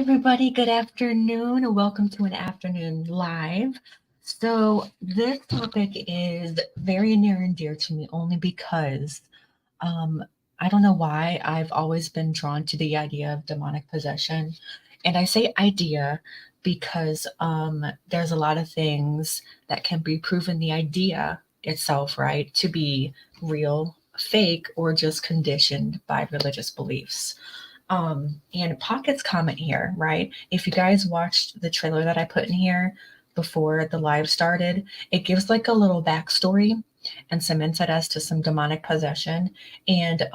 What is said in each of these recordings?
everybody. Good afternoon, and welcome to an afternoon live. So, this topic is very near and dear to me only because um, I don't know why I've always been drawn to the idea of demonic possession. And I say idea because there's a lot of things that can be proven the idea itself, right, to be real, fake, or just conditioned by religious beliefs. And Pocket's comment here, right? If you guys watched the trailer that I put in here before the live started, it gives like a little backstory and some insight as to some demonic possession. And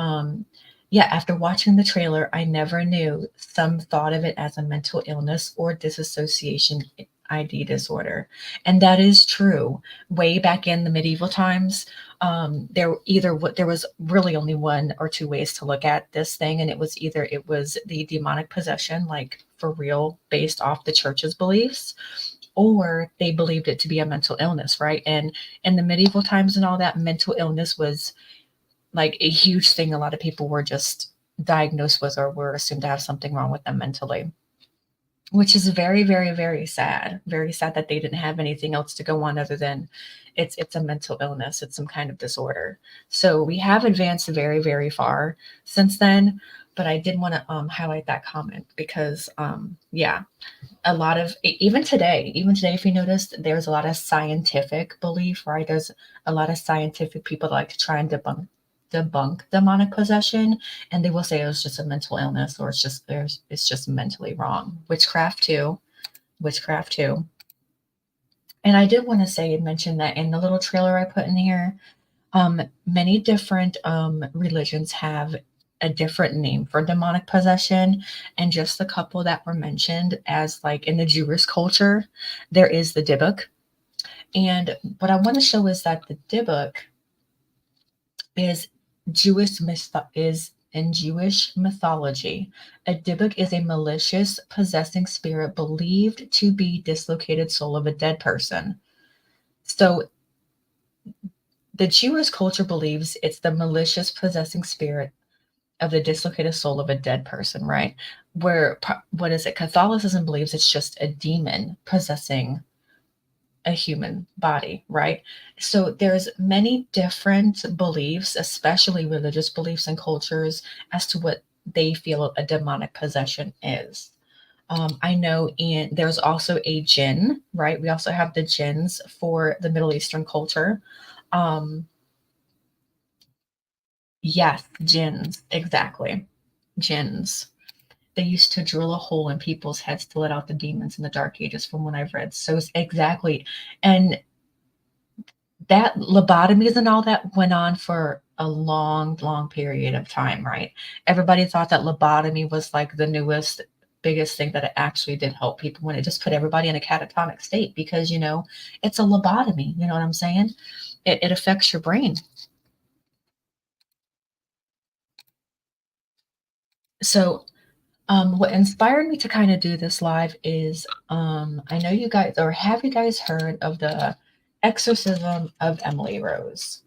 yeah, after watching the trailer, I never knew some thought of it as a mental illness or disassociation ID disorder. And that is true. Way back in the medieval times, there was really only one or two ways to look at this thing, and it was either it was the demonic possession, like for real, based off the church's beliefs, or they believed it to be a mental illness, right? And in the medieval times and all that, mental illness was like a huge thing. A lot of people were just diagnosed with or were assumed to have something wrong with them mentally, which is very, very, very sad. Very sad that they didn't have anything else to go on other than it's a mental illness. It's some kind of disorder. So we have advanced very, very far since then. But I did want to highlight that comment because, yeah, a lot of even today, if you noticed, there's a lot of scientific belief, right? There's a lot of scientific people that like to try and debunk demonic possession, and they will say it was just a mental illness or it's just mentally wrong. Witchcraft too. And I did want to say and mention that in the little trailer I put in here, many different religions have a different name for demonic possession, and just the couple that were mentioned as like in the Jewish culture, there is the Dybbuk. And what I want to show is that the Dybbuk is is in Jewish mythology. A Dybbuk is a malicious, possessing spirit believed to be dislocated soul of a dead person. So the Jewish culture believes it's the malicious, possessing spirit of the dislocated soul of a dead person, right? Where what is it? Catholicism believes it's just a demon possessing a human body, right? So there's many different beliefs, especially religious beliefs and cultures, as to what they feel a demonic possession is. I know there's also a jinn, right? We also have the jinns for the Middle Eastern culture. Um, yes, jinns, exactly. Jinns. They used to drill a hole in people's heads to let out the demons in the Dark Ages, from what I've read. So exactly. And that lobotomies and all that went on for a long, long period of time, right? Everybody thought that lobotomy was like the newest, biggest thing that it actually did help people when it just put everybody in a catatonic state because, it's a lobotomy. You know what I'm saying? It affects your brain. So, what inspired me to kind of do this live is I know you guys, or have you guys heard of the exorcism of Emily Rose?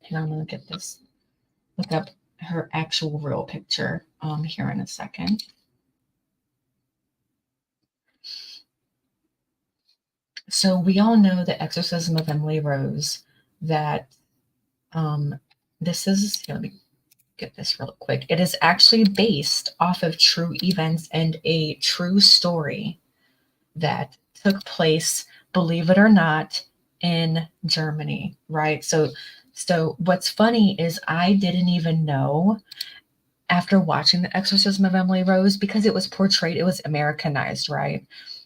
Hang on, I'm gonna get this. Look up her actual real picture here in a second. So we all know the exorcism of Emily Rose, that this is, here, let me get this real quick. It is actually based off of true events and a true story that took place, believe it or not, in Germany, right? So what's funny is I didn't even know after watching The Exorcism of Emily Rose, because it was portrayed, it was Americanized, right?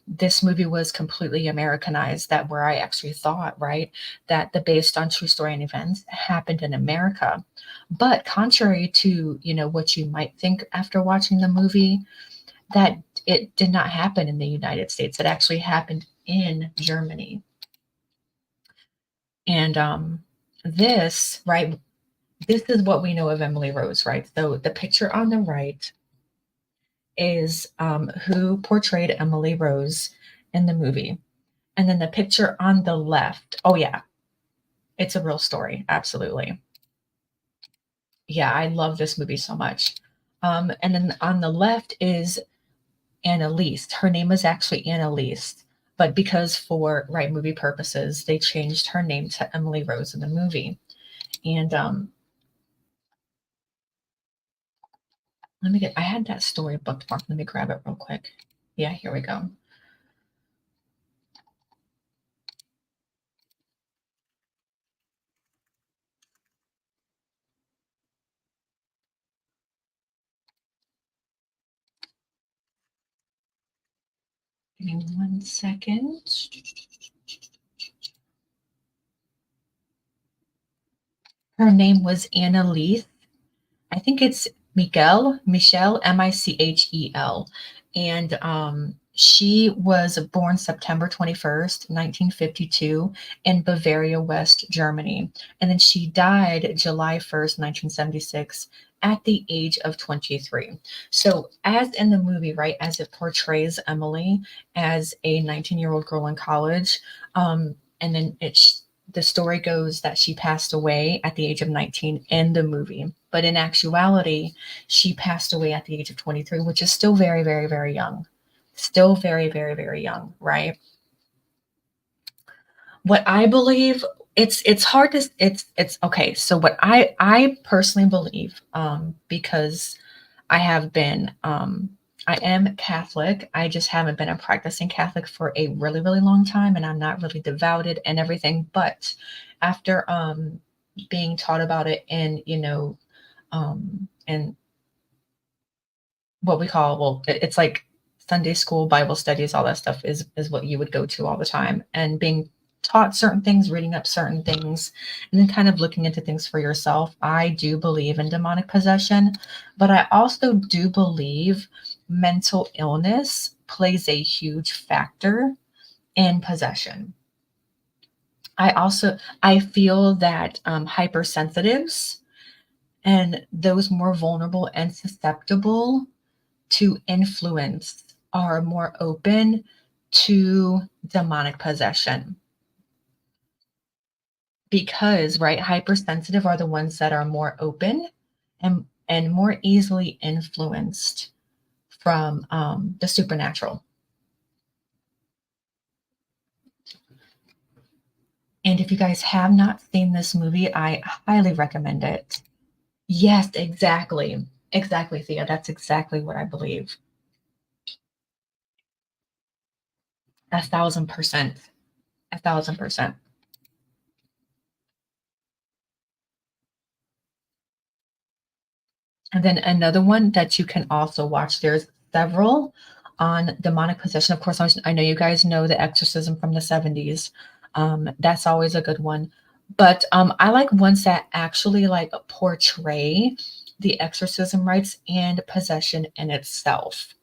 This movie was completely Americanized, that where I actually thought, right, that the based on true story and events happened in America. But contrary to, what you might think after watching the movie, that it did not happen in the United States. It actually happened in Germany. And this, right, this is what we know of Emily Rose, right? So the picture on the right is who portrayed Emily Rose in the movie. And then the picture on the left, oh yeah, it's a real story, absolutely. Yeah, I love this movie so much. And then on the left is Annalise. Her name is actually Annalise, but because for right movie purposes, they changed her name to Emily Rose in the movie. And I had that story bookmarked. Let me grab it real quick. Yeah, here we go. Give me 1 second. Her name was Annalise. I think it's Michelle, Michel. And she was born September 21st, 1952, in Bavaria, West Germany. And then she died July 1st, 1976, at the age of 23. So, as in the movie, right, as it portrays Emily as a 19-year-old girl in college, and then the story goes that she passed away at the age of 19 in the movie. But in actuality, she passed away at the age of 23, which is still very, very, very young. Still very, very, very young, right? What I believe, it's hard to it's okay. So what I personally believe, because I have been I am Catholic. I just haven't been a practicing Catholic for a really, really long time, and I'm not really devoted and everything. But after being taught about it in, in what we call, well, it's like Sunday school, Bible studies, all that stuff is what you would go to all the time, and being taught certain things, reading up certain things, and then kind of looking into things for yourself. I do believe in demonic possession, but I also do believe mental illness plays a huge factor in possession. I feel that hypersensitives and those more vulnerable and susceptible to influence are more open to demonic possession, because right, hypersensitive are the ones that are more open and more easily influenced from the supernatural. And if you guys have not seen this movie, I highly recommend it. Yes, exactly, Thea, that's exactly what I believe. 1,000%, 1,000%. And then another one that you can also watch, there's several on demonic possession. Of course, I know you guys know The Exorcism from the 70s. That's always a good one. But I like ones that actually like portray the exorcism rites and possession in itself.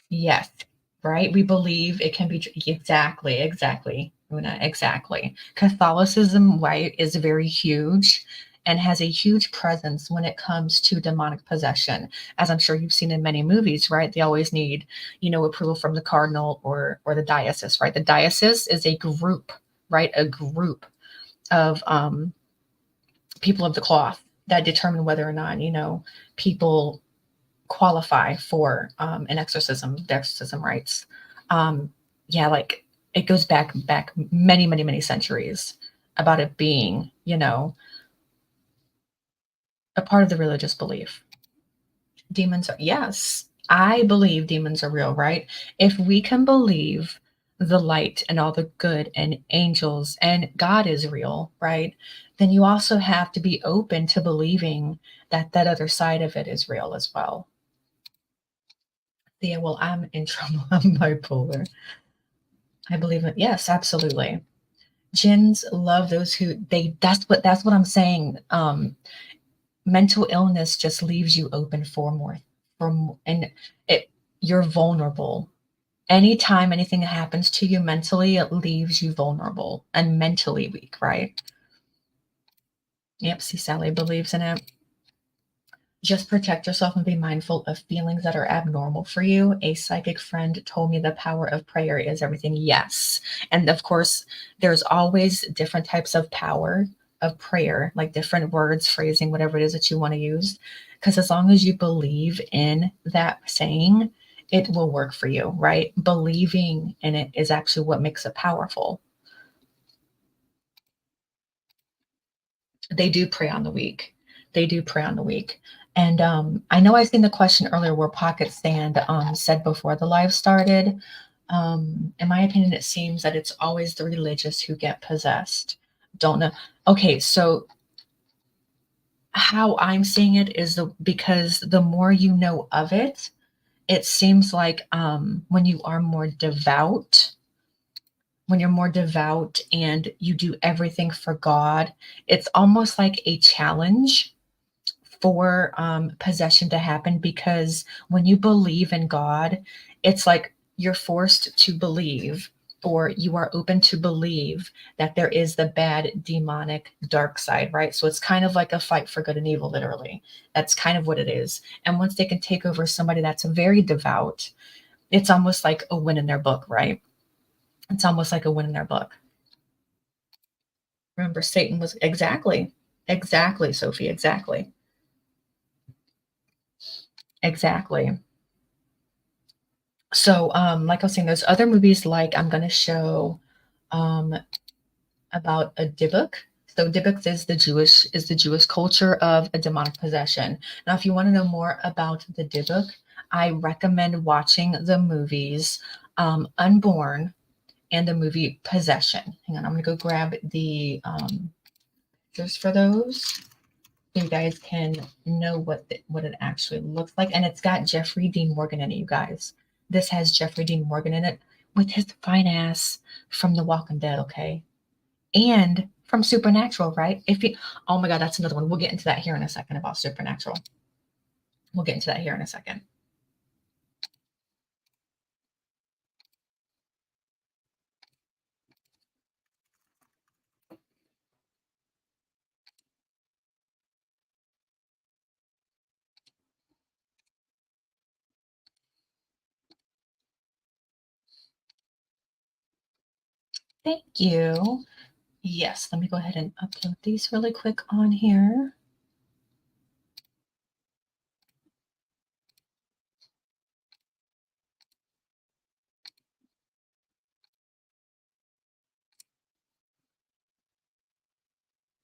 Yes, right? We believe it can be exactly, Una, exactly. Catholicism, right, is very huge and has a huge presence when it comes to demonic possession. As I'm sure you've seen in many movies, right? They always need, approval from the cardinal or the diocese, right? The diocese is a group, right? A group of people of the cloth that determine whether or not, people qualify for an exorcism, the exorcism rites. Yeah, like it goes back many, many, many centuries about it being, a part of the religious belief. Demons are, yes, I believe demons are real, right? If we can believe the light and all the good and angels and God is real, right? Then you also have to be open to believing that that other side of it is real as well. Yeah, well, I'm in trouble. I'm bipolar. I believe it. Yes, absolutely. Jinns love those who they that's what I'm saying. Mental illness just leaves you open for more and it you're vulnerable. Anytime anything happens to you mentally, it leaves you vulnerable and mentally weak, right? Yep, see, Sally believes in it. Just protect yourself and be mindful of feelings that are abnormal for you. A psychic friend told me the power of prayer is everything. Yes. And of course, there's always different types of power of prayer, like different words, phrasing, whatever it is that you want to use. Because as long as you believe in that saying, it will work for you, right? Believing in it is actually what makes it powerful. They do pray on the week. They do pray on the week. And I know I seen the question earlier where Pocket Stand said before the live started. In my opinion, it seems that it's always the religious who get possessed. Don't know. Okay, so how I'm seeing it is because the more you know of it, it seems like when you're more devout and you do everything for God, it's almost like a challenge for possession to happen, because when you believe in God, it's like you're forced to believe, or you are open to believe that there is the bad, demonic, dark side, right? So it's kind of like a fight for good and evil, literally. That's kind of what it is. And once they can take over somebody that's very devout, it's almost like a win in their book, right? It's almost like a win in their book. Remember, Satan was exactly, Sophie, exactly. So, like I was saying, there's other movies like I'm going to show um, about a Dybbuk. So Dybbuk is the Jewish culture of a demonic possession. Now, if you want to know more about the Dybbuk, I recommend watching the movies Unborn and the movie Possession. Hang on, I'm going to go grab the pictures for those so you guys can know what it actually looks like. And it's got Jeffrey Dean Morgan in it, you guys. This has Jeffrey Dean Morgan in it with his fine ass from The Walking Dead, okay? And from Supernatural, right? Oh my God, that's another one. We'll get into that here in a second about Supernatural. We'll get into that here in a second. Thank you. Yes, let me go ahead and upload these really quick on here.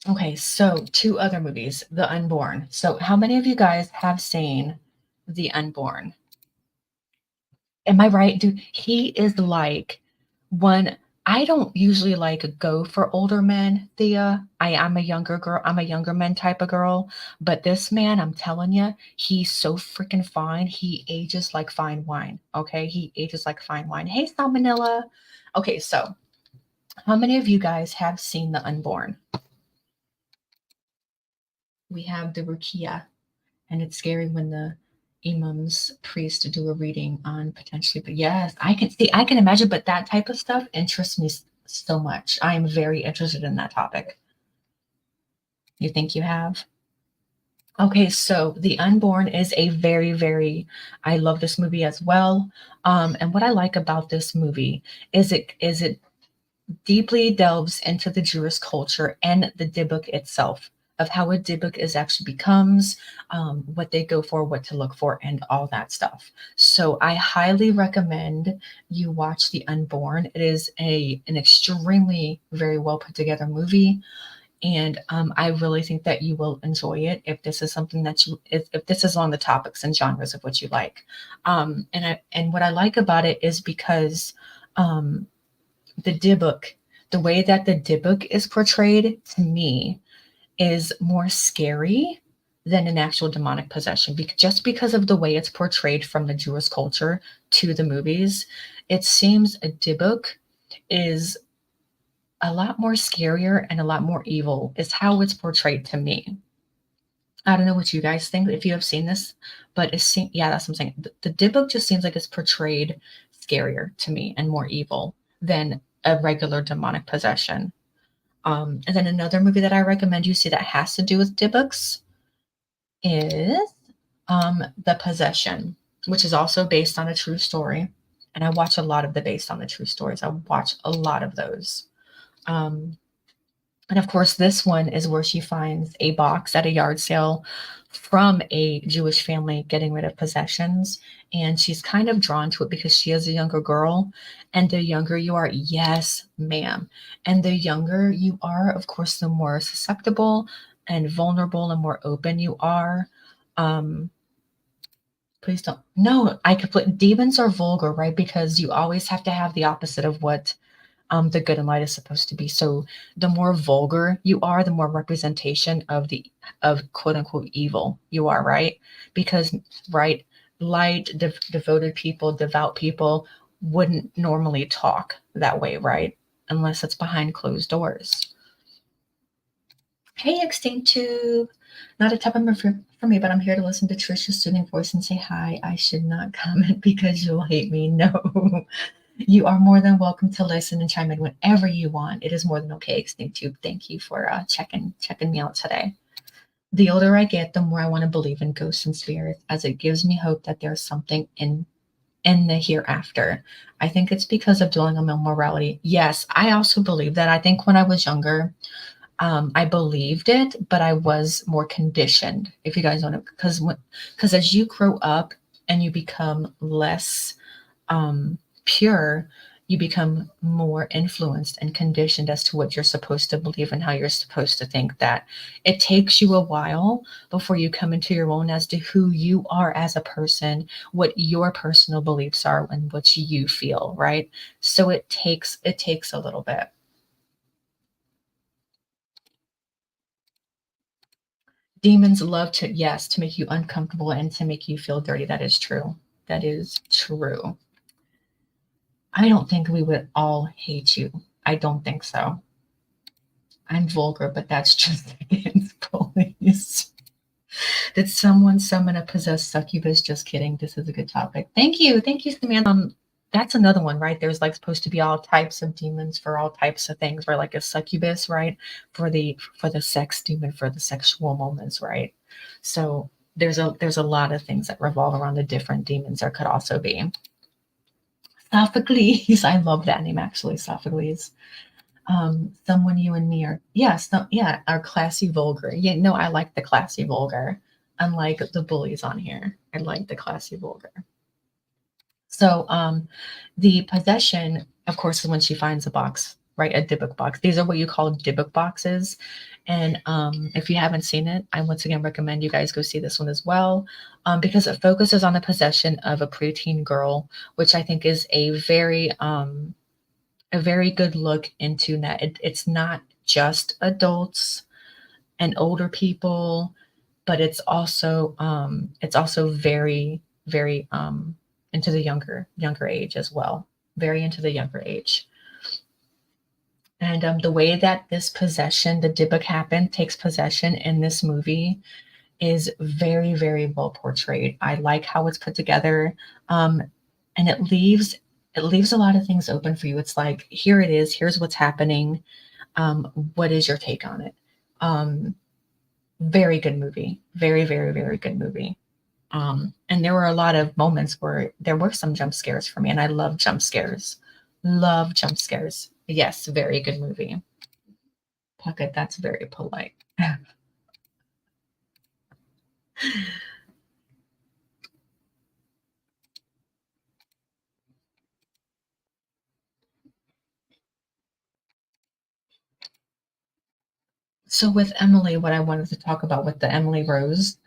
Okay, so two other movies, The Unborn. So, how many of you guys have seen The Unborn? Am I right, dude? He is like one. I don't usually like go for older men, Thea. I'm a younger girl. I'm a younger man type of girl. But this man, I'm telling you, he's so freaking fine. He ages like fine wine. Okay, he ages like fine wine. Hey, Salmonella. Okay, so how many of you guys have seen The Unborn? We have the Rukia. And it's scary when the imams priest do a reading on potentially, but yes, I can imagine, but that type of stuff interests me so much. I am very interested in that topic. You think you have? Okay, so The Unborn is a I love this movie as well. And what I like about this movie is it deeply delves into the Jewish culture and the Dybbuk itself, of how a Dybbuk is actually becomes, what they go for, what to look for, and all that stuff. So I highly recommend you watch The Unborn. It is an extremely very well put together movie. And I really think that you will enjoy it if this is something that if this is along the topics and genres of what you like. And what I like about it is because the Dybbuk, the way that the Dybbuk is portrayed to me is more scary than an actual demonic possession. Just because of the way it's portrayed from the Jewish culture to the movies, it seems a Dybbuk is a lot more scarier and a lot more evil, is how it's portrayed to me. I don't know what you guys think if you have seen this, but yeah, that's what I'm saying. The Dybbuk just seems like it's portrayed scarier to me and more evil than a regular demonic possession. And then another movie that I recommend you see that has to do with Dybbuks is The Possession, which is also based on a true story. And I watch a lot of the based on the true stories. I watch a lot of those. Um, And of course, this one is where she finds a box at a yard sale from a Jewish family getting rid of possessions. And she's kind of drawn to it because she is a younger girl. And the younger you are, yes, ma'am. And the younger you are, of course, the more susceptible and vulnerable and more open you are. Um, Please don't. No, I could put demons are vulgar, right? Because you always have to have the opposite of what the good and light is supposed to be. So the more vulgar you are, the more representation of the of quote unquote evil you are, right? Because right, light, devoted people, devout people wouldn't normally talk that way, right? Unless it's behind closed doors. Hey, Extinct Tube. Not a type of for me, but I'm here to listen to Tricia's soothing voice and say hi. I should not comment because you'll hate me. No. You are more than welcome to listen and chime in whenever you want. It is more than okay, Extinct Tube. Thank you for checking me out today. The older I get, the more I want to believe in ghosts and spirits, as it gives me hope that there's something in the hereafter. I think it's because of dwelling on my morality. Yes, I also believe that. I think when I was younger, I believed it, but I was more conditioned. If you guys don't know, because as you grow up and you become less pure, you become more influenced and conditioned as to what you're supposed to believe and how you're supposed to think. That it takes you a while before you come into your own as to who you are as a person, what your personal beliefs are, and what you feel, right? So it takes a little bit. Demons love to, yes, to make you uncomfortable and to make you feel dirty. That is true. That is true. I don't think we would all hate you. I don't think so. I'm vulgar, but that's just against police. Did someone summon a possessed succubus? Just kidding. This is a good topic. Thank you. Thank you, Samantha. That's another one, right? There's like supposed to be all types of demons for all types of things, where like a succubus, right? For the sex demon, for the sexual moments, right? So there's a lot of things that revolve around the different demons there could also be. Sophocles. I love that name actually, Sophocles. Someone you and me are, yes, yeah, are classy vulgar. Yeah, no, I like the classy vulgar. Unlike the bullies on here, I like the classy vulgar. So the possession, of course, is when she finds a box, right? A Dybbuk box. These are what you call Dybbuk boxes. And if you haven't seen it, I once again recommend you guys go see this one as well, because it focuses on the possession of a preteen girl, which I think is a very good look into that. It's not just adults and older people, but it's also very very into the younger age as well. Very into the younger age. And the way that this possession, the Dybbuk happened, takes possession in this movie is very, very well portrayed. I like how it's put together. And it leaves a lot of things open for you. It's like, here it is, here's what's happening. What is your take on it? Very good movie. Very, very, very good movie. And there were a lot of moments where there were some jump scares for me, and I love jump scares. Love jump scares. Yes, very good movie. Puckett, that's very polite. So with Emily, what I wanted to talk about with the Emily Rose,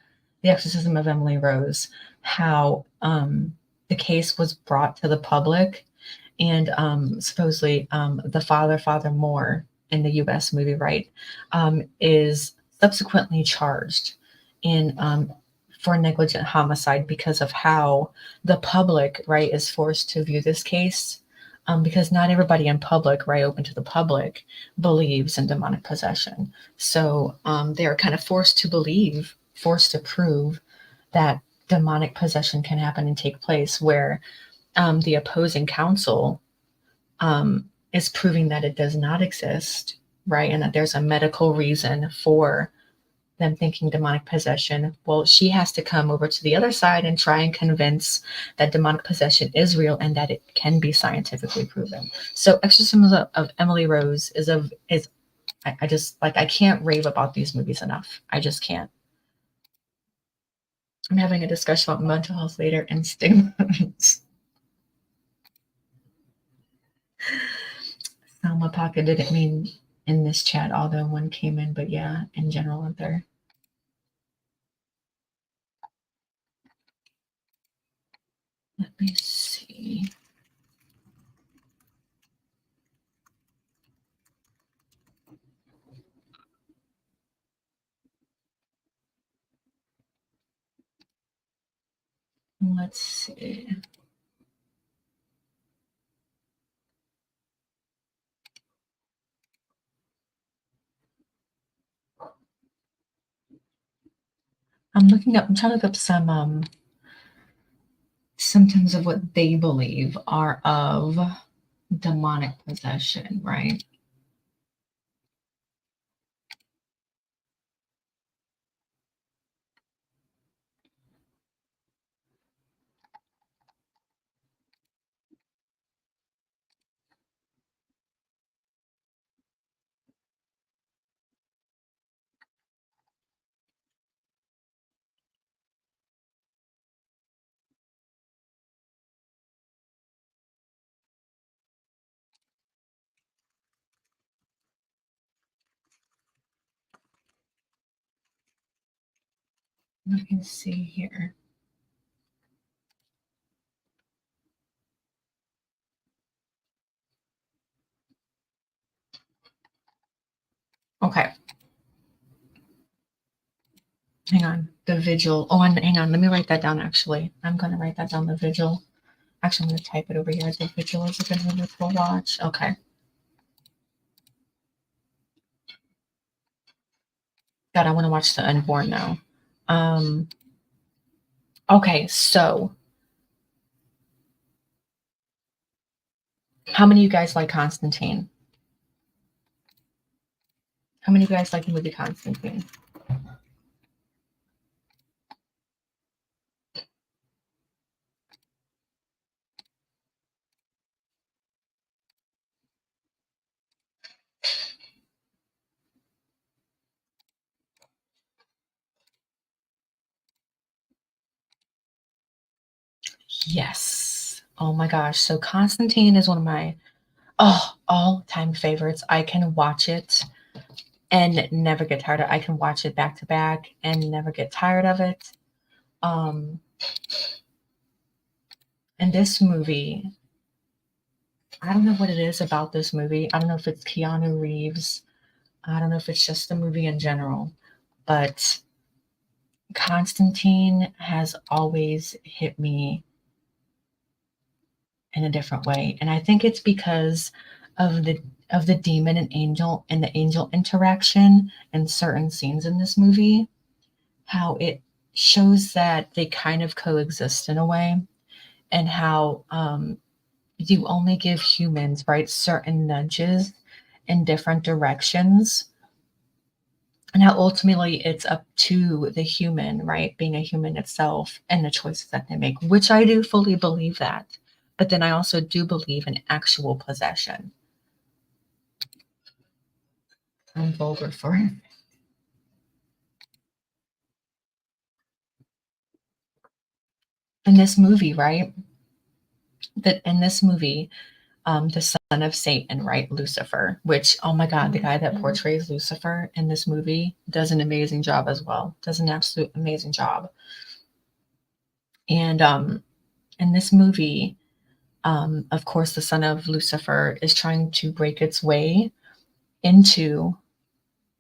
the exorcism of Emily Rose, how the case was brought to the public, and supposedly the Father Moore in the U.S. movie, right, is subsequently charged in for negligent homicide because of how the public, right, is forced to view this case. Because not everybody in public, right, open to the public, believes in demonic possession. So they are kind of forced to believe, forced to prove that demonic possession can happen and take place, where the opposing counsel is proving that it does not exist, right? And that there's a medical reason for them thinking demonic possession. Well, she has to come over to the other side and try and convince that demonic possession is real and that it can be scientifically proven. So, Exorcism of Emily Rose is I just like, I can't rave about these movies enough. I just can't. I'm having a discussion about mental health later and stigmas. Salma Pocket didn't mean in this chat, although one came in, but yeah, in general out there. Let me see. Let's see. I'm trying to look up some symptoms of what they believe are of demonic possession, right? Let me see here. Okay, hang on. The vigil. Oh, and hang on. Let me write that down. Actually, I'm gonna write that down. The vigil. Actually, I'm gonna type it over here. The vigil is a good movie to watch. Okay. God, I want to watch The Unborn now. Um. Okay, so how many of you guys like Constantine? How many of you guys like the movie Constantine? Yes. Oh my gosh. So Constantine is one of my all-time favorites. I can watch it and never get tired of it. I can watch it back to back and never get tired of it. Um, and this movie, I don't know what it is about this movie. I don't know if it's Keanu Reeves. I don't know if it's just the movie in general, but Constantine has always hit me in a different way. And I think it's because of the demon and the angel interaction and certain scenes in this movie, how it shows that they kind of coexist in a way, and how you only give humans, right, certain nudges in different directions, and how ultimately it's up to the human, right, being a human itself and the choices that they make, which I do fully believe that. But then I also do believe in actual possession. I'm vulgar for it. In this movie, right? That in this movie, the son of Satan, right, Lucifer, which, oh my God, the guy that portrays Lucifer in this movie does an amazing job as well. Does an absolute amazing job. And in this movie, of course, the son of Lucifer is trying to break its way into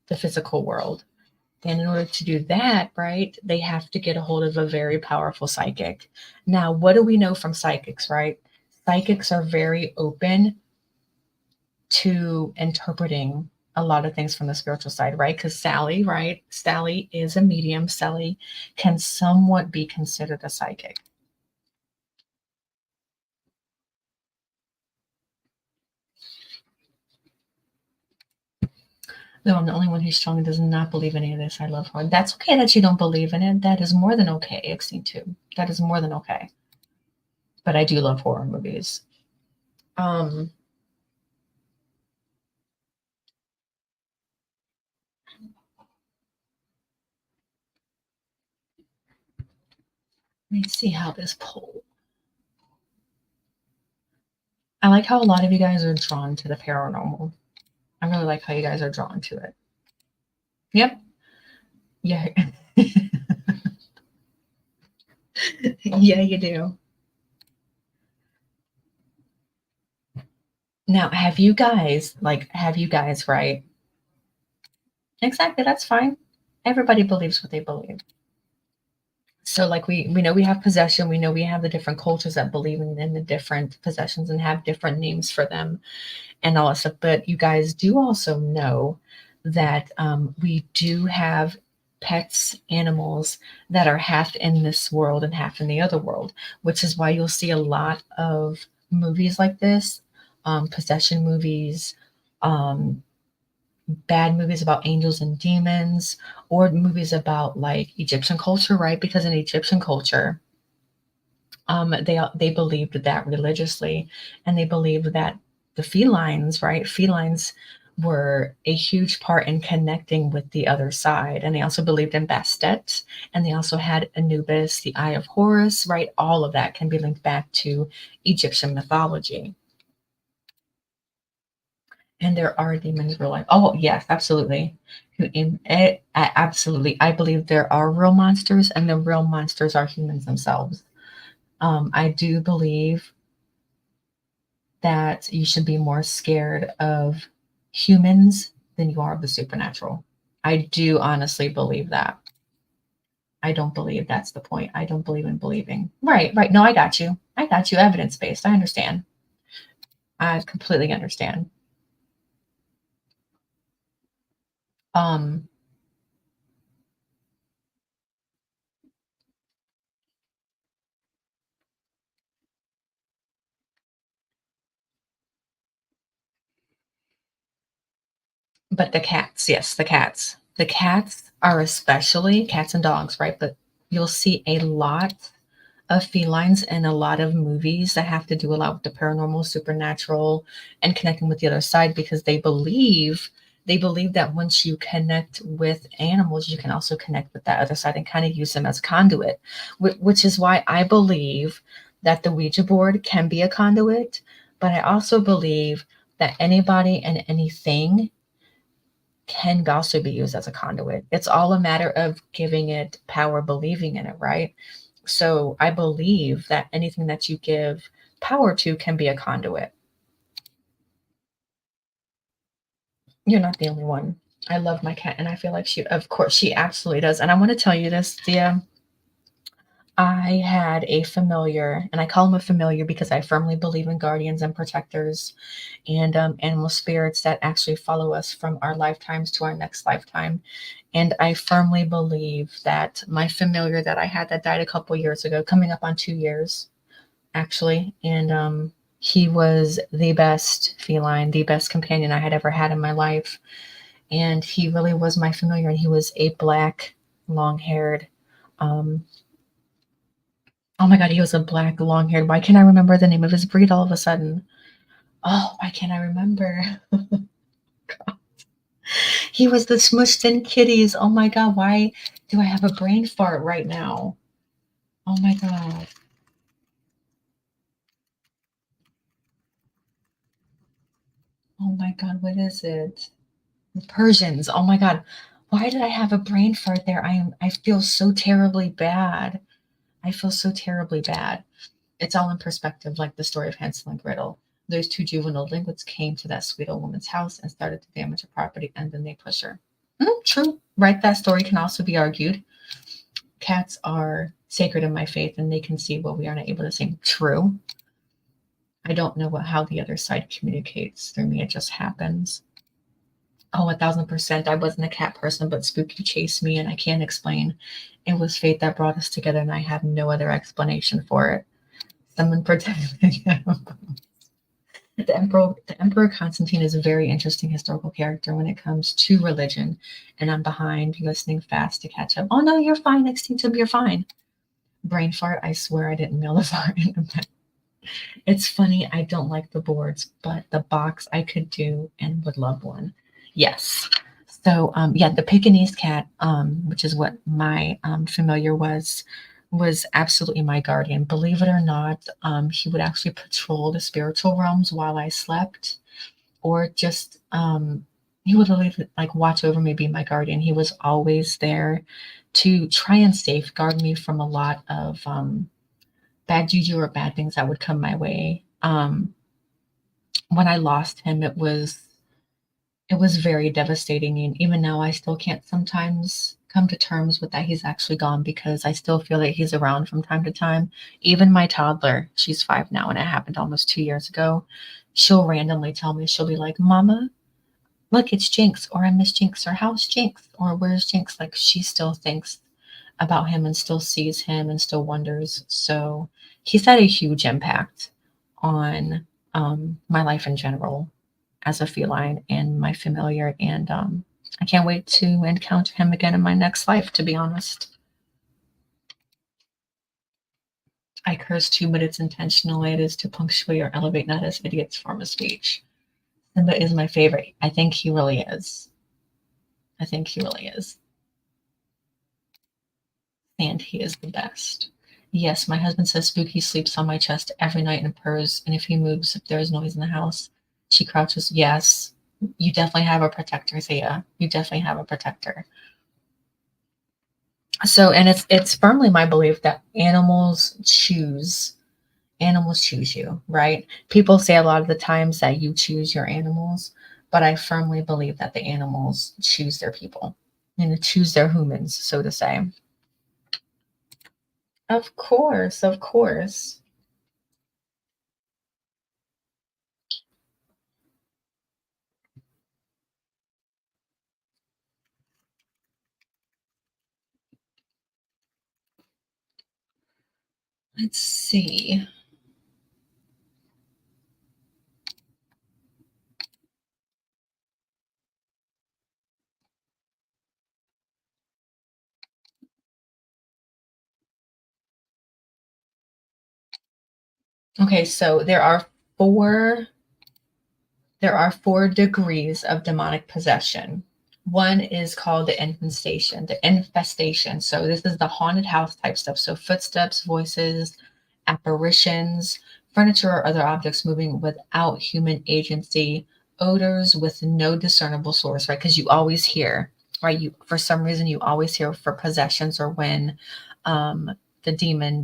the physical world. And in order to do that, right, they have to get a hold of a very powerful psychic. Now, what do we know from psychics, right? Psychics are very open to interpreting a lot of things from the spiritual side, right? Because Sally, right? Sally is a medium. Sally can somewhat be considered a psychic. Though I'm the only one who strongly does not believe any of this. I love horror. That's okay that you don't believe in it. That is more than okay, Exene 2. That is more than okay. But I do love horror movies. Um, Let me see how this poll. I like how a lot of you guys are drawn to the paranormal. I really like how you guys are drawn to it. Yep. Yeah. Yeah, you do. Now, have you guys, right? Exactly, that's fine. Everybody believes what they believe. So like we know we have possession, we know we have the different cultures that believe in the different possessions and have different names for them and all that stuff. But you guys do also know that we do have pets, animals that are half in this world and half in the other world, which is why you'll see a lot of movies like this, possession movies, um, bad movies about angels and demons, or movies about like Egyptian culture, right? Because in Egyptian culture, they believed that religiously, and they believed that the felines, right? Felines were a huge part in connecting with the other side, and they also believed in Bastet, and they also had Anubis, the Eye of Horus, right? All of that can be linked back to Egyptian mythology. And there are demons real life. Oh yes, absolutely. Absolutely. I believe there are real monsters, and the real monsters are humans themselves. I do believe that you should be more scared of humans than you are of the supernatural. I do honestly believe that. I don't believe that's the point. I don't believe in believing. Right, right. No, I got you. I got you. Evidence based. I understand. I completely understand. Um, but the cats, yes, the cats. The cats are especially cats and dogs, right? But you'll see a lot of felines and a lot of movies that have to do a lot with the paranormal, supernatural, and connecting with the other side because they believe that once you connect with animals, you can also connect with that other side and kind of use them as conduit, which is why I believe that the Ouija board can be a conduit, but I also believe that anybody and anything can also be used as a conduit. It's all a matter of giving it power, believing in it, right? So I believe that anything that you give power to can be a conduit. You're not the only one. I love my cat, and I feel like of course, she absolutely does. And I want to tell you this, Thea. I had a familiar, and I call him a familiar because I firmly believe in guardians and protectors and animal spirits that actually follow us from our lifetimes to our next lifetime. And I firmly believe that my familiar that I had that died a couple years ago, coming up on 2 years, actually. And he was the best feline, the best companion I had ever had in my life. And he really was my familiar. And he was a black, long haired, um, oh my God, he was a black, long haired. Why can't I remember the name of his breed all of a sudden? Oh, why can't I remember? He was the smushed in kitties. Oh my God, why do I have a brain fart right now? Oh my God. Oh my God, what is it? Persians. Oh my God. Why did I have a brain fart there? I feel so terribly bad. I feel so terribly bad. It's all in perspective, like the story of Hansel and Gretel. Those two juvenile delinquents came to that sweet old woman's house and started to damage her property, and then they push her. True. Right, that story can also be argued. Cats are sacred in my faith, and they can see what we are not able to see. True. I don't know how the other side communicates through me. It just happens. Oh, 1,000%. I wasn't a cat person, but Spooky chased me, and I can't explain. It was fate that brought us together, and I have no other explanation for it. Someone protected me. The Emperor Constantine is a very interesting historical character when it comes to religion, and I'm behind, listening fast to catch up. Oh no, you're fine. Next to you're fine. Brain fart. I swear I didn't mail the fart. It's funny. I don't like the boards, but the box I could do and would love one. Yes. So yeah, the Pekingese cat, which is what my familiar was, was absolutely my guardian. Believe it or not, he would actually patrol the spiritual realms while I slept, or just he would literally like watch over me, be my guardian. He was always there to try and safeguard me from a lot of bad juju or bad things that would come my way. When I lost him, it was very devastating, and even now I still can't sometimes come to terms with that he's actually gone, because I still feel that he's around from time to time. Even my toddler, she's 5 now, and it happened almost 2 years ago, she'll randomly tell me, she'll be like, "Mama, look, it's Jinx," or "I miss Jinx," or "How's Jinx?" or "Where's Jinx?" Like, she still thinks about him and still sees him and still wonders. So, he's had a huge impact on, my life in general as a feline and my familiar. And I can't wait to encounter him again in my next life, to be honest. I curse too, but it's intentional. It is to punctuate or elevate, not as idiot's form of speech. Simba is my favorite. I think he really is. I think he really is. And he is the best. Yes, my husband says Spooky sleeps on my chest every night and purrs. And if he moves, if there's noise in the house, she crouches. Yes, you definitely have a protector, Thea. You definitely have a protector. So, and it's firmly my belief that animals choose you, right? People say a lot of the times that you choose your animals, but I firmly believe that the animals choose their people and choose their humans, so to say. Of course, of course. Let's see. Okay, so there are four degrees of demonic possession. One is called the infestation. The infestation. So this is the haunted house type stuff. So footsteps, voices, apparitions, furniture or other objects moving without human agency, odors with no discernible source, right? Because you always hear, right? You for some reason you always hear for possessions, or when um, the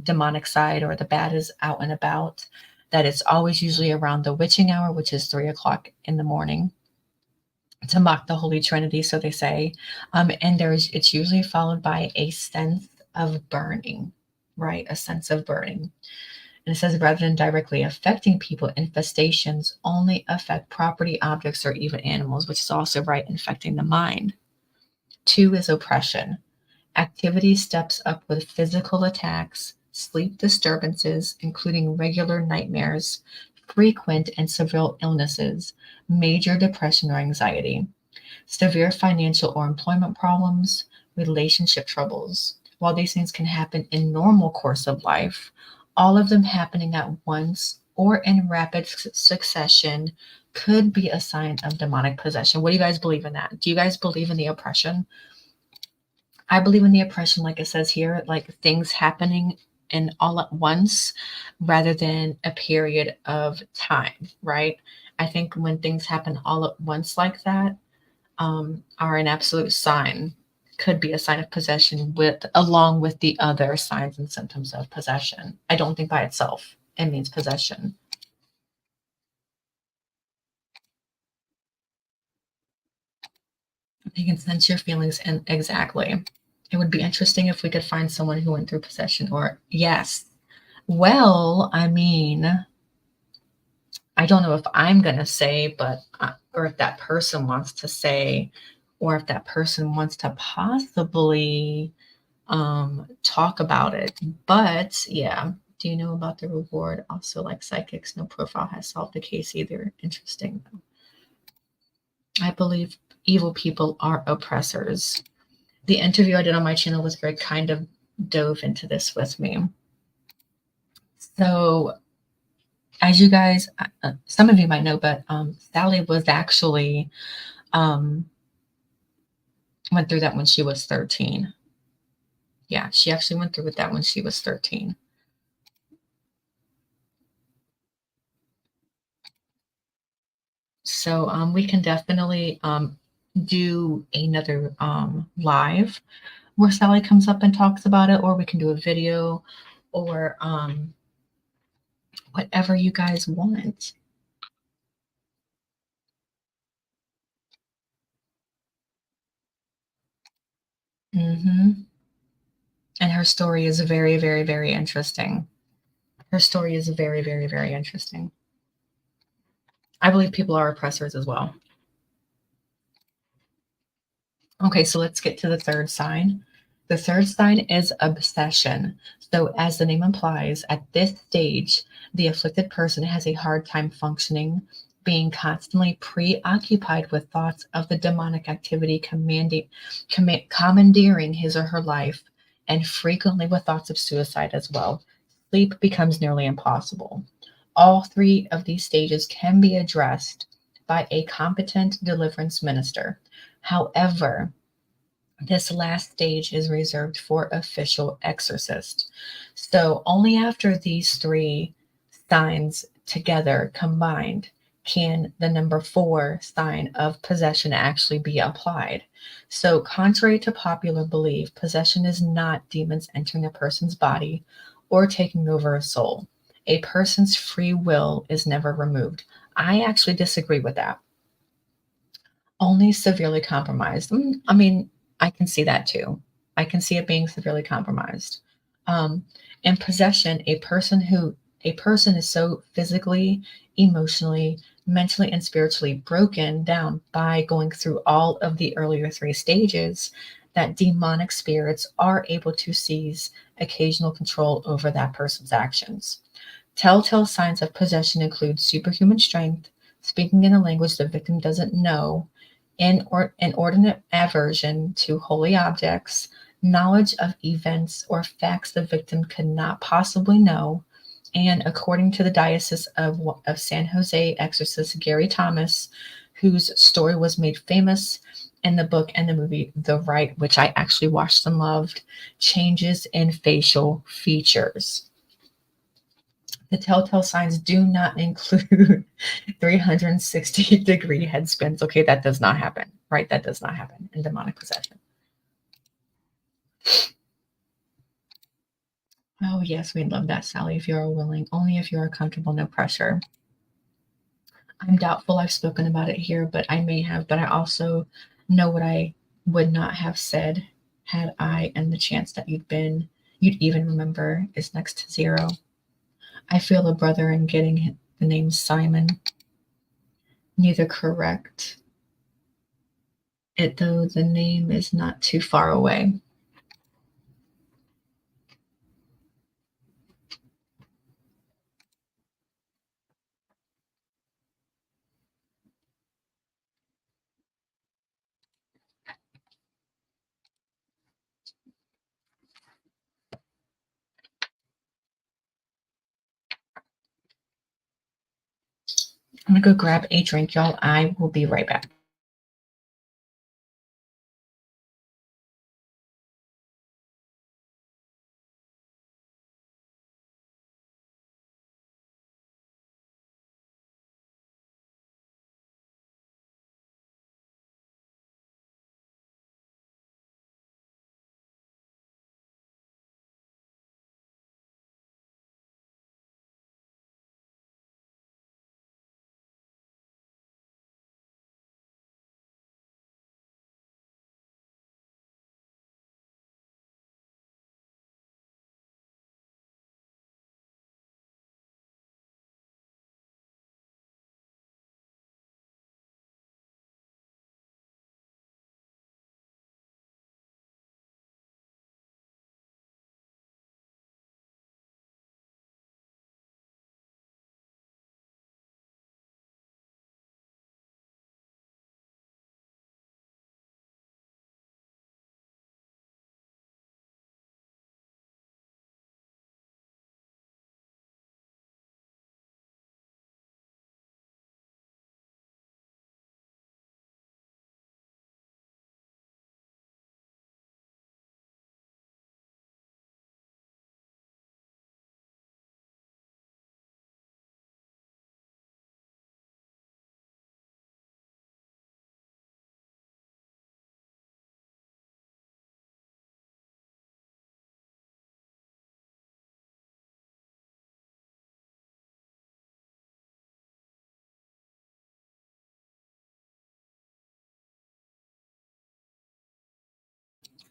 demonic side or the bad is out and about, that it's always usually around the witching hour, which is 3 o'clock in the morning, to mock the Holy Trinity, so they say. And it's usually followed by a sense of burning, right? A sense of burning. And it says rather than directly affecting people, infestations only affect property, objects, or even animals, which is also right, infecting the mind. Two is oppression. Activity steps up with physical attacks, sleep disturbances, including regular nightmares, frequent and severe illnesses, major depression or anxiety, severe financial or employment problems, relationship troubles. While these things can happen in normal course of life, all of them happening at once or in rapid succession could be a sign of demonic possession. What do you guys believe in that? Do you guys believe in the oppression? I believe in the oppression, like it says here, like things happening and all at once rather than a period of time, right? I think when things happen all at once like that, are an absolute sign, could be a sign of possession, with along with the other signs and symptoms of possession. I don't think by itself it means possession. They can sense your feelings, and exactly. It would be interesting if we could find someone who went through possession, or yes. Well, I mean, I don't know if I'm going to say, but, or if that person wants to say, or if that person wants to possibly talk about it. But yeah, do you know about the reward? Also, like psychics, no profile has solved the case either. Interesting. I believe evil people are oppressors. The interview I did on my channel was very kind of dove into this with me. So, as you guys, some of you might know, but Sally was actually um, went through that when she was 13. Yeah, she actually went through with that when she was 13. So we can definitely do another live where Sally comes up and talks about it, or we can do a video, or whatever you guys want. hmm And her story is very, very, very interesting. Her story is very, very, very interesting. I believe people are oppressors as well. Okay, so let's get to the third sign. The third sign is obsession. So, as the name implies, at this stage, the afflicted person has a hard time functioning, being constantly preoccupied with thoughts of the demonic activity commandeering his or her life, and frequently with thoughts of suicide as well. Sleep becomes nearly impossible. All three of these stages can be addressed by a competent deliverance minister. However, this last stage is reserved for official exorcists. So only after these three signs together combined can the number 4 sign of possession actually be applied. So, contrary to popular belief, possession is not demons entering a person's body or taking over a soul. A person's free will is never removed. I actually disagree with that. Only severely compromised. I mean, I can see that too. I can see it being severely compromised. Um, in possession, a person is so physically, emotionally, mentally, and spiritually broken down by going through all of the earlier 3 stages that demonic spirits are able to seize occasional control over that person's actions. Telltale signs of possession include superhuman strength, speaking in a language the victim doesn't know, inordinate aversion to holy objects, knowledge of events or facts the victim could not possibly know, and according to the Diocese of San Jose exorcist Gary Thomas, whose story was made famous in the book and the movie The Rite, which I actually watched and loved, changes in facial features. The telltale signs do not include 360-degree head spins. Okay, that does not happen, right? That does not happen in demonic possession. Oh, yes, we'd love that, Sally, if you are willing. Only if you are comfortable, no pressure. I'm doubtful I've spoken about it here, but I may have. But I also know what I would not have said had I, and the chance that you'd even remember is next to 0. I feel a brother in getting the name Simon. Neither correct. It though the name is not too far away. I'm gonna go grab a drink, y'all. I will be right back.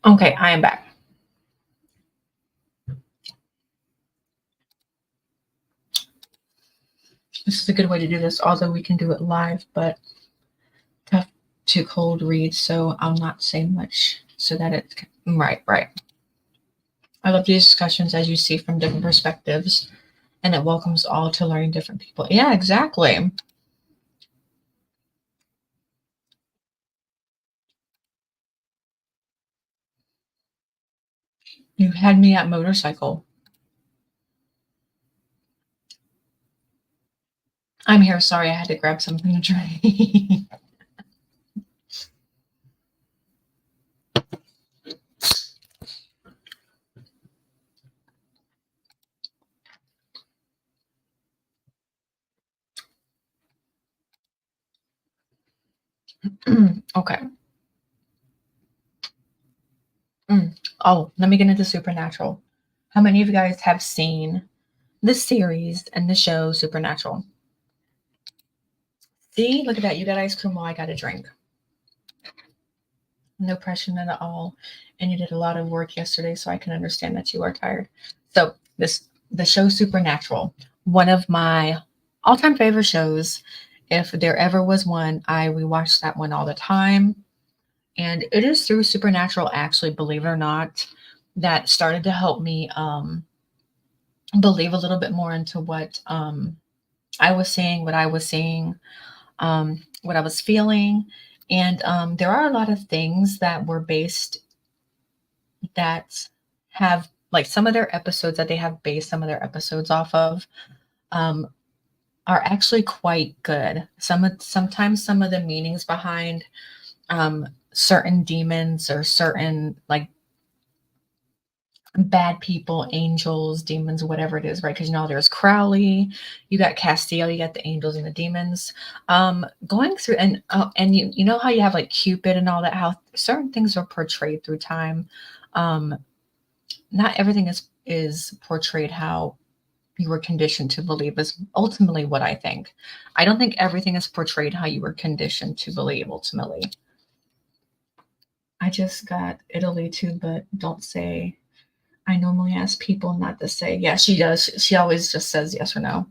Okay, I am back. This is a good way to do this, although we can do it live, but tough to cold read, so I'll not say much so that it's right, right. I love these discussions as you see from different perspectives, and it welcomes all to learning different people. Yeah, exactly. You had me at motorcycle. I'm here. Sorry, I had to grab something to drink. Okay. Oh, let me get into Supernatural. How many of you guys have seen the series and the show Supernatural? See, look at that. You got ice cream while I got a drink. No pressure at all. And you did a lot of work yesterday, so I can understand that you are tired. So the show Supernatural, one of my all-time favorite shows. If there ever was one, I rewatch that one all the time. And it is through Supernatural, actually, believe it or not, that started to help me believe a little bit more into what I was seeing, what I was seeing, what I was feeling. And there are a lot of things that were based that have like some of their episodes that they have based some of their episodes off of um, are actually quite good. Sometimes some of the meanings behind certain demons or certain like bad people, angels, demons, whatever it is, right? Because you know there's Crowley, you got Castiel, you got the angels and the demons. Going through and you know how you have like Cupid and all that, how certain things are portrayed through time. Um, Not everything is portrayed how you were conditioned to believe is ultimately what I think. I don't think everything is portrayed how you were conditioned to believe ultimately. I just got Italy too, but don't say. I normally ask people not to say. Yeah, she does. She always just says yes or no.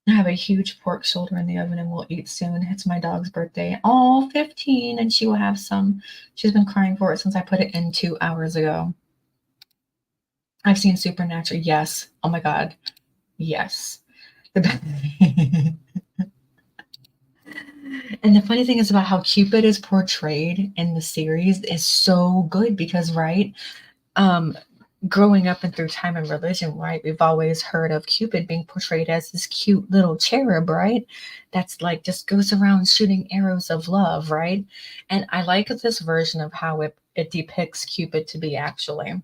I have a huge pork shoulder in the oven and we'll eat soon. It's my dog's birthday. Oh, 15, and she will have some. She's been crying for it since I put it in 2 hours ago. I've seen Supernatural. Yes. Oh my God. Yes. The And the funny thing is about how Cupid is portrayed in the series is so good because, right, um, growing up and through time and religion, right, we've always heard of Cupid being portrayed as this cute little cherub, right? That's like just goes around shooting arrows of love, right? And I like this version of how it depicts Cupid to be actually.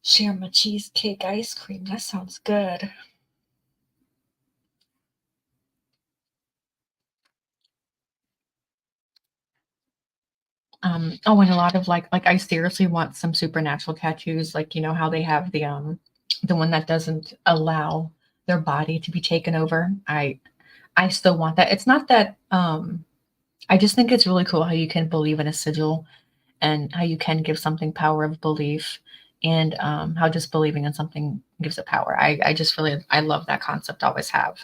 Share my cheesecake ice cream. That sounds good. Oh, and a lot of like I seriously want some supernatural tattoos, like you know how they have the one that doesn't allow their body to be taken over. I still want that. It's not that I just think it's really cool how you can believe in a sigil and how you can give something power of belief and how just believing in something gives it power. I just really I love that concept, always have.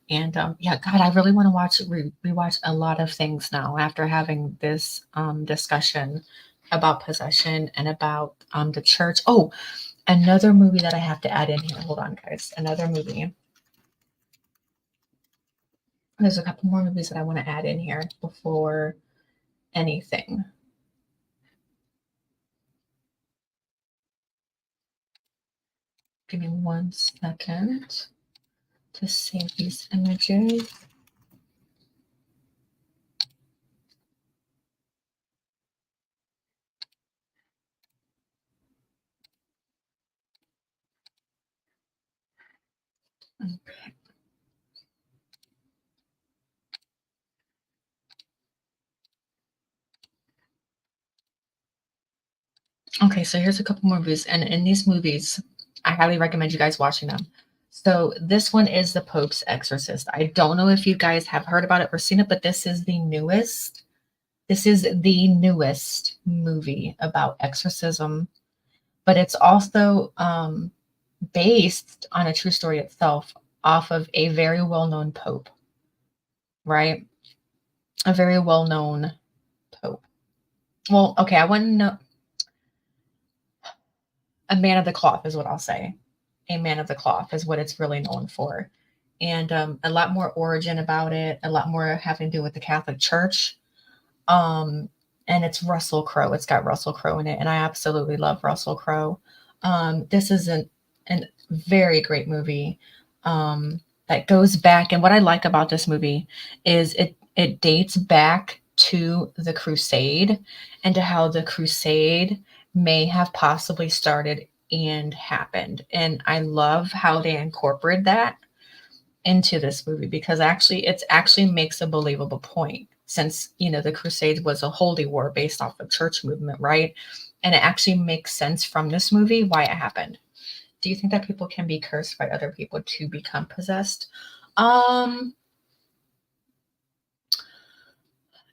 And yeah, God, I really want to rewatch a lot of things now after having this discussion about possession and about the church. Oh, another movie that I have to add in here. Hold on, guys. Another movie. There's a couple more movies that I want to add in here before anything. Give me 1 second to save these images. Okay, so here's a couple more movies, and in these movies, I highly recommend you guys watching them. So this one is The Pope's Exorcist. I don't know if you guys have heard about it or seen it, but this is the newest. This is the newest movie about exorcism, but it's also based on a true story itself off of a very well-known pope, right? A very well-known pope. Well, okay, I wouldn't know. A man of the cloth is what I'll say. A man of the cloth is what it's really known for. And a lot more origin about it, a lot more having to do with the Catholic Church. And it's Russell Crowe. It's got Russell Crowe in it, and I absolutely love Russell Crowe. This is an very great movie that goes back. And what I like about this movie is it dates back to the Crusade and to how the Crusade may have possibly started and happened. And I love how they incorporate that into this movie because it actually makes a believable point since the Crusades was a holy war based off of church movement, right? And it actually makes sense from this movie why it happened. Do you think that people can be cursed by other people to become possessed?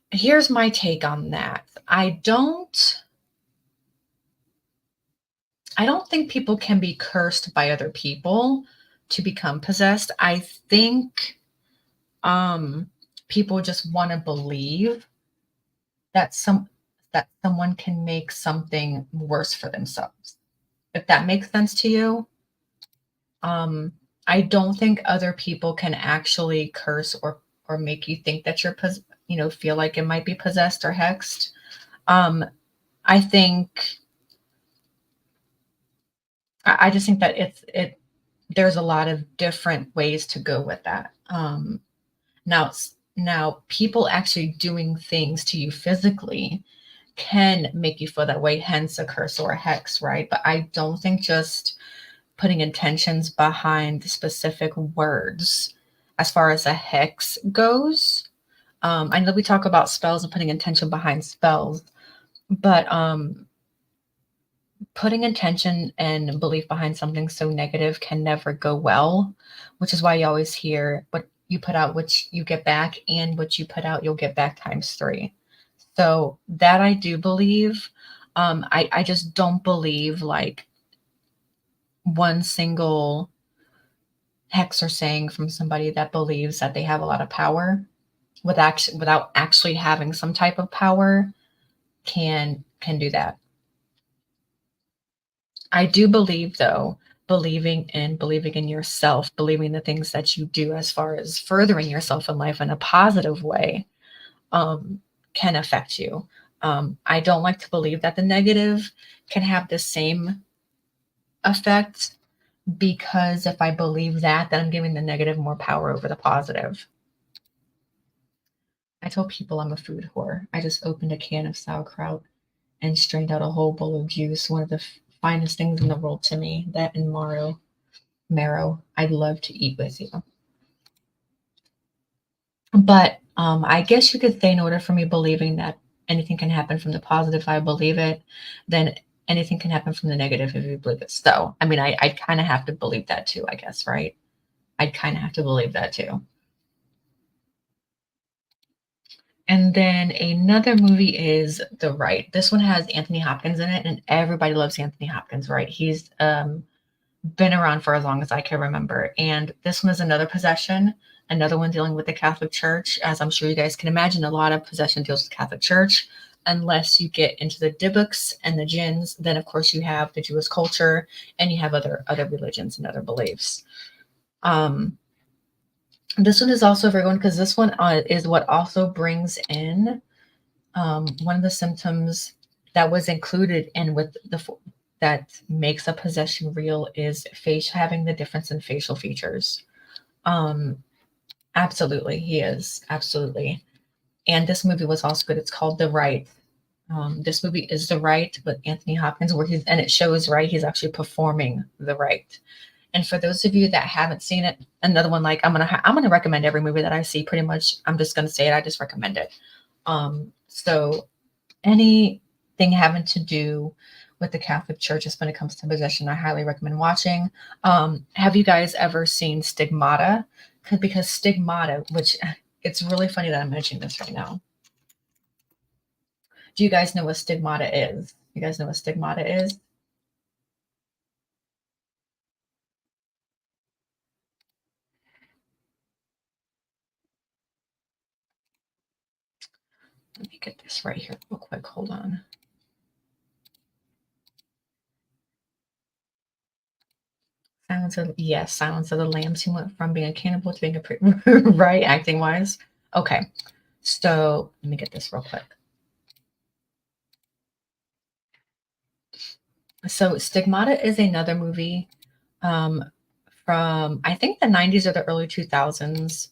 Here's my take on that. I don't think people can be cursed by other people to become possessed. I think people just want to believe that someone can make something worse for themselves. If that makes sense to you. I don't think other people can actually curse or make you think that you're feel like it might be possessed or hexed. I just think that there's a lot of different ways to go with that. Now people actually doing things to you physically can make you feel that way, hence a curse or a hex, right? But I don't think just putting intentions behind specific words as far as a hex goes. I know we talk about spells and putting intention behind spells, but putting intention and belief behind something so negative can never go well, which is why you always hear what you put out, which you get back, and what you put out, you'll get back times 3. So that I do believe. I just don't believe like one single hex or saying from somebody that believes that they have a lot of power without actually having some type of power can do that. I do believe though, believing in yourself, believing the things that you do as far as furthering yourself in life in a positive way, can affect you. I don't like to believe that the negative can have the same effect because if I believe that, then I'm giving the negative more power over the positive. I tell people I'm a food whore. I just opened a can of sauerkraut and strained out a whole bowl of juice, one of the finest things in the world to me. That and marrow, I'd love to eat with you. But I guess you could say in order for me believing that anything can happen from the positive, if I believe it, then anything can happen from the negative if you believe it. So, I mean, I kind of have to believe that too, I guess, right? I'd kind of have to believe that too. And then another movie is The Right. This one has Anthony Hopkins in it, and everybody loves Anthony Hopkins, right? He's been around for as long as I can remember. And this one is another possession, another one dealing with the Catholic Church. As I'm sure you guys can imagine, a lot of possession deals with the Catholic Church. Unless you get into the Dybbuk's and the jinns, then of course you have the Jewish culture and you have other religions and other beliefs. This one is also very good because this one is what also brings in one of the symptoms that was included in with that makes a possession real is having the difference in facial features. Absolutely, he is absolutely. And this movie was also good. It's called The Right. This movie is The Right with Anthony Hopkins, and it shows right he's actually performing the right. And for those of you that haven't seen it, another one like I'm gonna recommend every movie that I see. Pretty much, I'm just gonna say it. I just recommend it. So anything having to do with the Catholic Church just when it comes to possession. I highly recommend watching. Have you guys ever seen Stigmata? Because Stigmata, which it's really funny that I'm mentioning this right now. Do you guys know what Stigmata is? You guys know what Stigmata is? Let me get this right here real quick. Hold on. Silence of the Lambs. He went from being a cannibal to being a right, acting wise. Okay, so let me get this real quick. So Stigmata is another movie um, from I think the 90s or the early 2000s.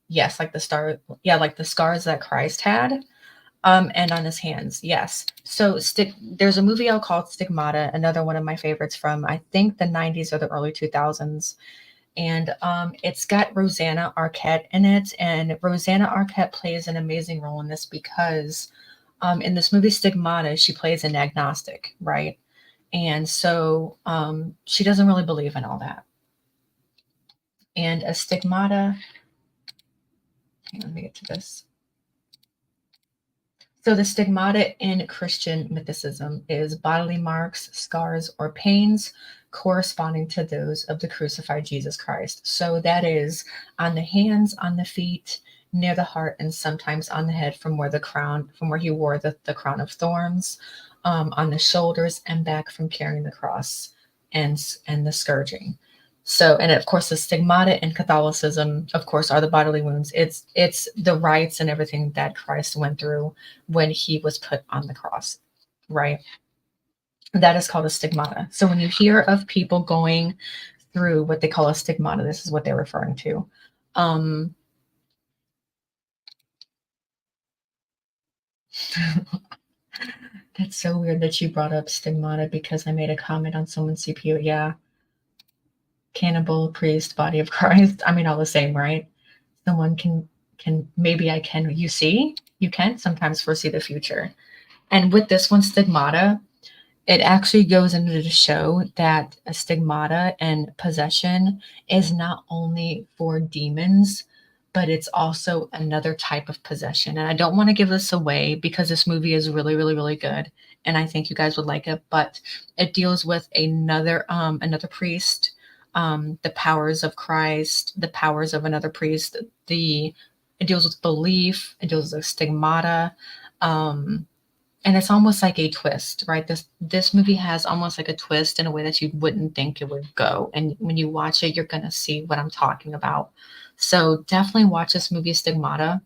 Yes, like the scars that Christ had. And on his hands, yes. So there's a movie out called Stigmata, another one of my favorites from I think the 90s or the early 2000s. And it's got Rosanna Arquette in it. And Rosanna Arquette plays an amazing role in this because in this movie Stigmata, she plays an agnostic, right? And so she doesn't really believe in all that. And a stigmata, hang on, let me get to this. So the stigmata in Christian mythicism is bodily marks, scars, or pains corresponding to those of the crucified Jesus Christ. So that is on the hands, on the feet, near the heart, and sometimes on the head from where he wore the crown of thorns, on the shoulders and back from carrying the cross and the scourging. So, and of course, the stigmata in Catholicism, of course, are the bodily wounds. It's the rites and everything that Christ went through when he was put on the cross, right? That is called a stigmata. So when you hear of people going through what they call a stigmata, this is what they're referring to. Um, that's so weird that you brought up stigmata because I made a comment on someone's CPU. Yeah, cannibal, priest, body of Christ. I mean, all the same, right? Someone can maybe I can. You see, you can sometimes foresee the future. And with this one, stigmata, it actually goes into to show that a stigmata and possession is not only for demons, but it's also another type of possession. And I don't want to give this away because this movie is really, really, really good, and I think you guys would like it. But it deals with another priest, the powers of Christ, the powers of another priest. It deals with belief. It deals with stigmata. Um, and it's almost like a twist, right? This movie has almost like a twist in a way that you wouldn't think it would go. And when you watch it, you're gonna see what I'm talking about. So definitely watch this movie Stigmata.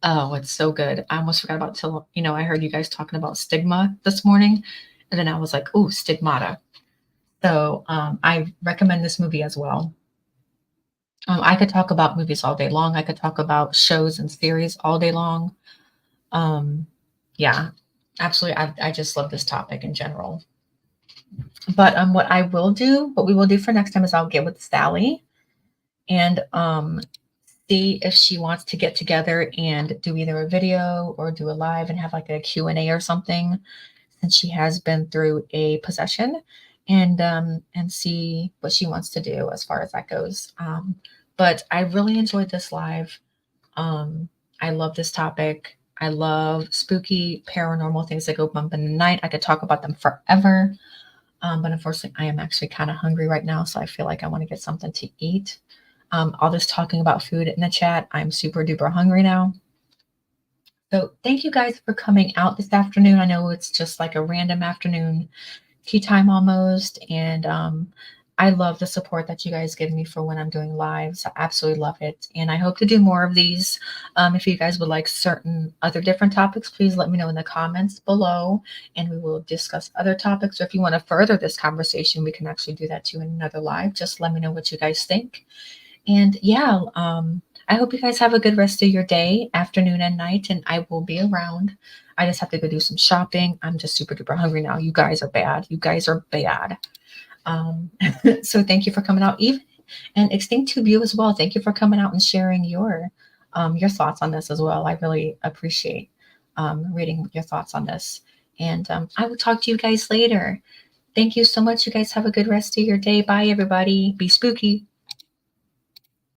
Oh, it's so good. I almost forgot about till I heard you guys talking about stigma this morning, and then I was like, "Ooh, Stigmata." So I recommend this movie as well. I could talk about movies all day long. I could talk about shows and series all day long. Um, yeah, absolutely. I just love this topic in general. But what we will do for next time is I'll get with Sally and see if she wants to get together and do either a video or do a live and have like a Q&A or something, since she has been through a possession, and see what she wants to do as far as that goes. But I really enjoyed this live. I love this topic. I love spooky paranormal things that go bump in the night. I could talk about them forever. But unfortunately, I am actually kind of hungry right now, so I feel like I want to get something to eat. All this talking about food in the chat, I'm super duper hungry now. So thank you guys for coming out this afternoon. I know it's just like a random afternoon tea time almost, and I love the support that you guys give me for when I'm doing lives. I absolutely love it, and I hope to do more of these. If you guys would like certain other different topics, please let me know in the comments below, and we will discuss other topics. Or if you want to further this conversation, we can actually do that too in another live. Just let me know what you guys think. And yeah, I hope you guys have a good rest of your day, afternoon, and night, and I will be around. I just have to go do some shopping. I'm just super duper hungry now. You guys are bad. You guys are bad. Um, so thank you for coming out, Eve, and Extinct Tube you as well. Thank you for coming out and sharing your thoughts on this as well. I really appreciate reading your thoughts on this. And I will talk to you guys later. Thank you so much. You guys have a good rest of your day. Bye, everybody. Be spooky.